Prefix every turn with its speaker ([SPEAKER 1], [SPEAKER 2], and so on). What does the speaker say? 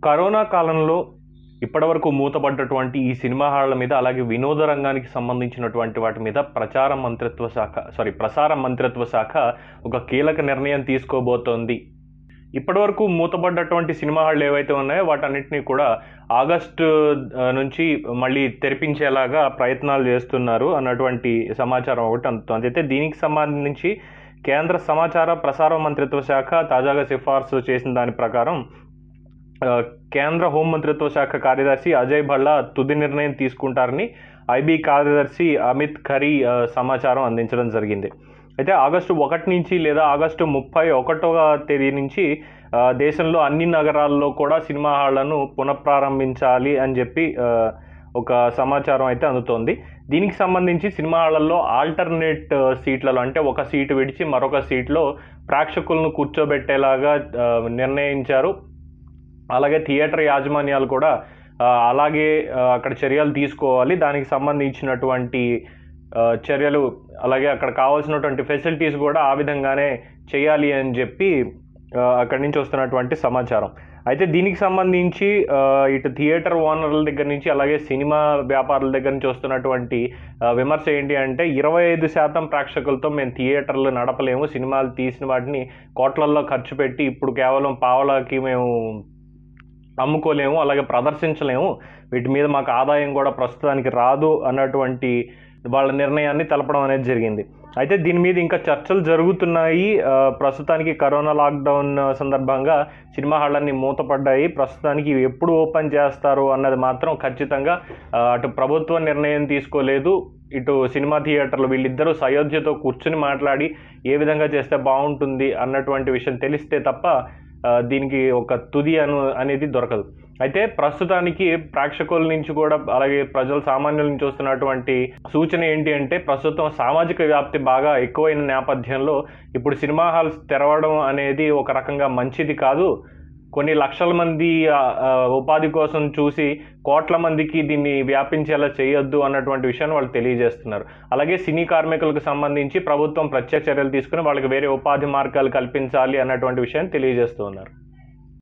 [SPEAKER 1] Corona కాలంలో ఇప్పటివరకు మూతపడ్డటువంటి ఈ సినిమా హాళ్ల మీద, అలాగే వినోద రంగానికి సంబంధించినటువంటి వాటి మీద ప్రసార మంత్రిత్వ శాఖ ఒక కీలక నిర్ణయం తీసుకోబోతోంది. ఇప్పటివరకు మూతపడ్డటువంటి సినిమా హాళ్ళు ఏవైతే ఉన్నాయో వాటన్నిటినీ కూడా ఆగస్టు నుంచి మళ్ళీ తెరిపించేలాగా ప్రయత్నాలు చేస్తున్నారు అన్నటువంటి సమాచారం ఒకటి అందుతోంది. అయితే దీనికి సంబంధించి కేంద్ర సమాచార ప్రసార మంత్రిత్వ శాఖ తాజాగా సిఫార్సు చేసిన దాని ప్రకారం కేంద్ర హోంమంత్రిత్వ శాఖ కార్యదర్శి అజయ్ భల్లా తుది నిర్ణయం తీసుకుంటారని ఐబీ కార్యదర్శి అమిత్ ఖరీ సమాచారం అందించడం జరిగింది. అయితే ఆగస్టు 1 నుంచి లేదా ఆగస్టు 31వ తేదీ నుంచి దేశంలో అన్ని నగరాల్లో కూడా సినిమా హాళ్లను పునఃప్రారంభించాలి అని చెప్పి ఒక సమాచారం అయితే అందుతోంది. దీనికి సంబంధించి సినిమా హాళ్లలో ఆల్టర్నేట్ సీట్లలో, అంటే ఒక సీటు విడిచి మరొక సీట్లో ప్రేక్షకులను కూర్చోబెట్టేలాగా నిర్ణయించారు. అలాగే థియేటర్ యాజమాన్యాలు కూడా అలాగే అక్కడ చర్యలు తీసుకోవాలి. దానికి సంబంధించినటువంటి చర్యలు, అలాగే అక్కడ కావాల్సినటువంటి ఫెసిలిటీస్ కూడా ఆ విధంగానే చేయాలి అని చెప్పి అక్కడి నుంచి వస్తున్నటువంటి సమాచారం. అయితే దీనికి సంబంధించి ఇటు థియేటర్ ఓనర్ల దగ్గర నుంచి, అలాగే సినిమా వ్యాపారుల దగ్గర నుంచి వస్తున్నటువంటి విమర్శ ఏంటి అంటే 25% ప్రేక్షకులతో మేము థియేటర్లు నడపలేము, సినిమాలు తీసిన వాటిని కోట్లల్లో ఖర్చు పెట్టి ఇప్పుడు కేవలం పావలాకి మేము అమ్ముకోలేము, అలాగే ప్రదర్శించలేము, వీటి మీద మాకు ఆదాయం కూడా ప్రస్తుతానికి రాదు అన్నటువంటి వాళ్ళ నిర్ణయాన్ని తెలపడం అనేది జరిగింది. అయితే దీని మీద ఇంకా చర్చలు జరుగుతున్నాయి. ప్రస్తుతానికి కరోనా లాక్డౌన్ సందర్భంగా సినిమా హాళ్ళన్నీ మూతపడ్డాయి. ప్రస్తుతానికి ఎప్పుడు ఓపెన్ చేస్తారు అన్నది మాత్రం ఖచ్చితంగా అటు ప్రభుత్వం నిర్ణయం తీసుకోలేదు, ఇటు సినిమా థియేటర్లు వీళ్ళిద్దరూ సయోధ్యతో కూర్చుని మాట్లాడి ఏ విధంగా చేస్తే బాగుంటుంది అన్నటువంటి విషయం తెలిస్తే తప్ప దీనికి ఒక తుది అనేది దొరకదు. అయితే ప్రస్తుతానికి ప్రేక్షకుల నుంచి కూడా, అలాగే ప్రజల సామాన్యుల నుంచి వస్తున్నటువంటి సూచన ఏంటి అంటే ప్రస్తుతం సామాజిక వ్యాప్తి బాగా ఎక్కువైన నేపథ్యంలో ఇప్పుడు సినిమా హాల్స్ తెరవడం అనేది ఒక రకంగా మంచిది కాదు. కొన్ని లక్షల మంది ఉపాధి కోసం చూసి కోట్ల మందికి దీన్ని వ్యాపించేలా చేయొద్దు అన్నటువంటి విషయాన్ని వాళ్ళు తెలియజేస్తున్నారు. అలాగే సినీ కార్మికులకు సంబంధించి ప్రభుత్వం ప్రత్యేక చర్యలు తీసుకుని వాళ్ళకి వేరే ఉపాధి మార్గాలు కల్పించాలి అన్నటువంటి విషయాన్ని తెలియజేస్తూ ఉన్నారు.